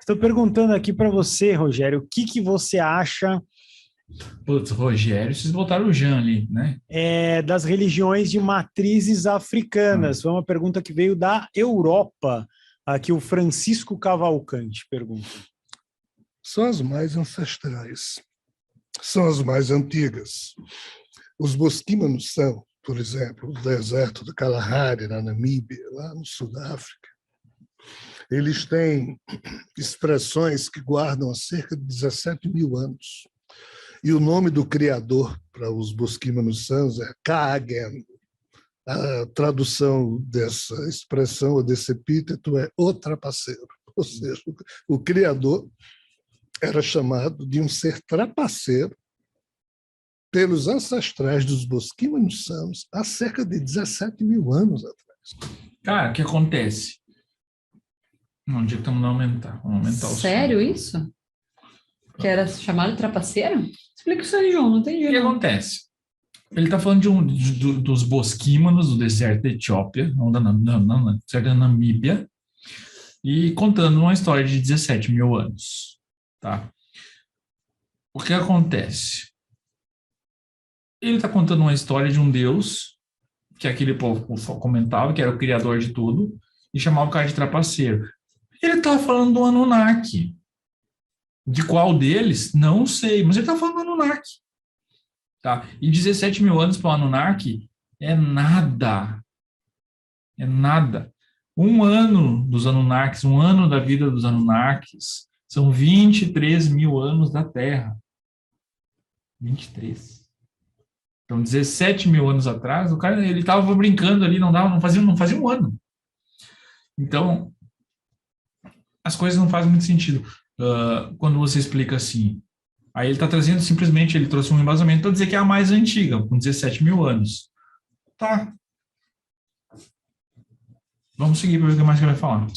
Estou perguntando aqui para você, Rogério, o que que você acha Putz, Rogério, vocês botaram o Jean ali, né? das religiões de matrizes africanas? Foi uma pergunta que veio da Europa. Aqui o Francisco Cavalcante pergunta. São as mais ancestrais, são as mais antigas. Os bosquímanos são, por exemplo, o deserto do Kalahari, na Namíbia, lá no sul da África. Eles têm expressões que guardam há cerca de 17 mil anos. E o nome do criador para os bosquímanos sãos é Kaagen. A tradução dessa expressão ou desse epíteto é o trapaceiro. Ou seja, o criador era chamado de um ser trapaceiro pelos ancestrais dos bosquímanos sãos há cerca de 17 mil anos atrás. Cara, o que acontece? Não, dia que estamos a aumentar. Vamos aumentar o Sério isso? Que era chamado trapaceiro? Explica isso aí, João, não entendi. O que acontece? Ele está falando dos bosquímanos do deserto da Etiópia, não da deserto da Namíbia, e contando uma história de 17 mil anos. Tá? O que acontece? Ele está contando uma história de um deus, que aquele povo comentava, que era o criador de tudo, e chamava o cara de trapaceiro. Ele estava falando do Anunnaki. De qual deles? Não sei, mas ele está falando do Anunnaki. Tá? E 17 mil anos para o Anunnaki é nada. É nada. Um ano dos Anunnakis, um ano da vida dos Anunnakis, são 23 mil anos da Terra. 23. Então, 17 mil anos atrás, o cara ele estava brincando ali, não fazia um ano. Então, as coisas não fazem muito sentido. Quando você explica assim, aí ele está trazendo simplesmente, ele trouxe um embasamento para dizer que é a mais antiga, com 17 mil anos. Tá. Vamos seguir para ver o que mais que ele vai falar.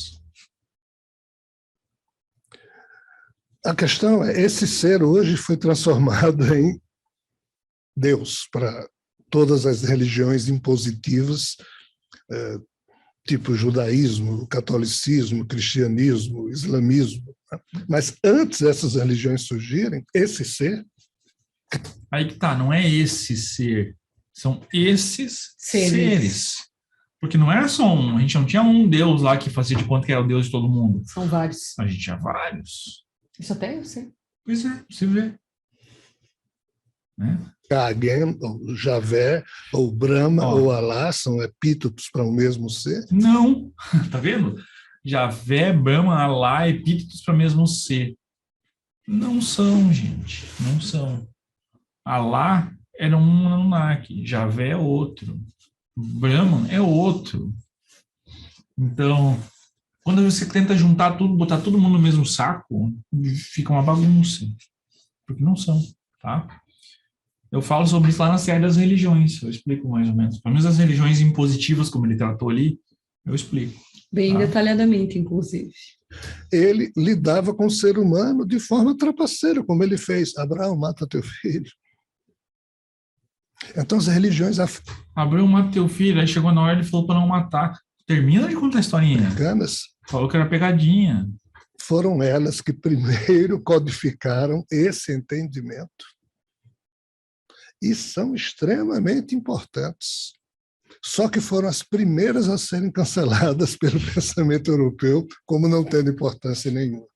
A questão é, esse ser hoje foi transformado em Deus para todas as religiões impositivas, tipo judaísmo, catolicismo, cristianismo, islamismo. Mas antes dessas religiões surgirem, esse ser... Aí que tá, não é esse ser, são esses seres. Porque não era só um, a gente não tinha um Deus lá que fazia de conta que era o Deus de todo mundo. São vários. A gente tinha vários. Isso até eu sei. Pois é, você vê. Né? Kagen, ou Javé, ou Brahma, ou Alá, são epítetos para o mesmo ser? Não, tá vendo? Javé, Brahma, Alá, epítetos para o mesmo ser. Não são, gente, não são. Alá era um Anunnaki, Javé é outro, Brahman é outro. Então, quando você tenta juntar tudo, botar todo mundo no mesmo saco, fica uma bagunça, porque não são, tá? Eu falo sobre isso lá na série das religiões, eu explico mais ou menos. Pelo menos as religiões impositivas, como ele tratou ali, eu explico. Bem detalhadamente, inclusive. Ele lidava com o ser humano de forma trapaceira, como ele fez. Abraão, mata teu filho. Então as religiões Abraão, mata teu filho, aí chegou na hora ele falou para não matar. Termina de contar a historinha. africanas Falou que era pegadinha. foram elas que primeiro codificaram esse entendimento. E são extremamente importantes. Só que foram as primeiras a serem canceladas pelo pensamento europeu, como não tendo importância nenhuma,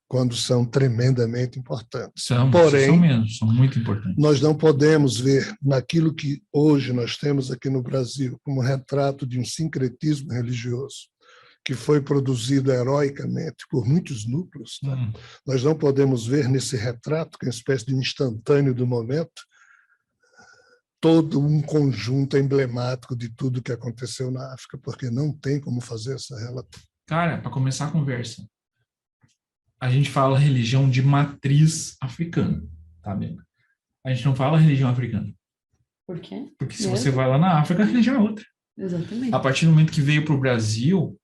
quando são tremendamente importantes. Porém, são mesmo, são muito importantes. Nós não podemos ver naquilo que hoje nós temos aqui no Brasil como retrato de um sincretismo religioso que foi produzido heroicamente por muitos núcleos. Tá? Nós não podemos ver nesse retrato, que é uma espécie de instantâneo do momento, todo um conjunto emblemático de tudo que aconteceu na África, porque não tem como fazer essa relação. Cara, para começar a conversa, a gente fala religião de matriz africana, tá bem? A gente não fala religião africana. Por quê? Porque se você vai lá na África, a religião é outra. Exatamente. A partir do momento que veio para o Brasil,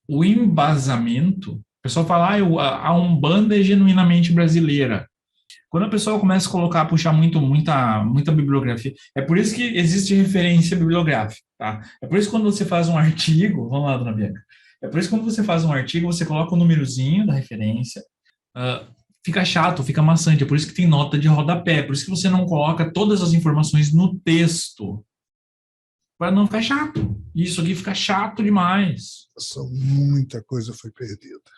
o embasamento, o pessoal fala, a Umbanda é genuinamente brasileira. Quando a pessoa começa a colocar, puxar muita bibliografia, é por isso que existe referência bibliográfica, tá? É por isso que quando você faz um artigo, vamos lá, dona Bianca, É por isso que quando você faz um artigo, você coloca o númerozinho da referência, fica chato, fica maçante, é por isso que tem nota de rodapé, por isso que você não coloca todas as informações no texto, para não ficar chato. Isso aqui fica chato demais. Muita coisa foi perdida.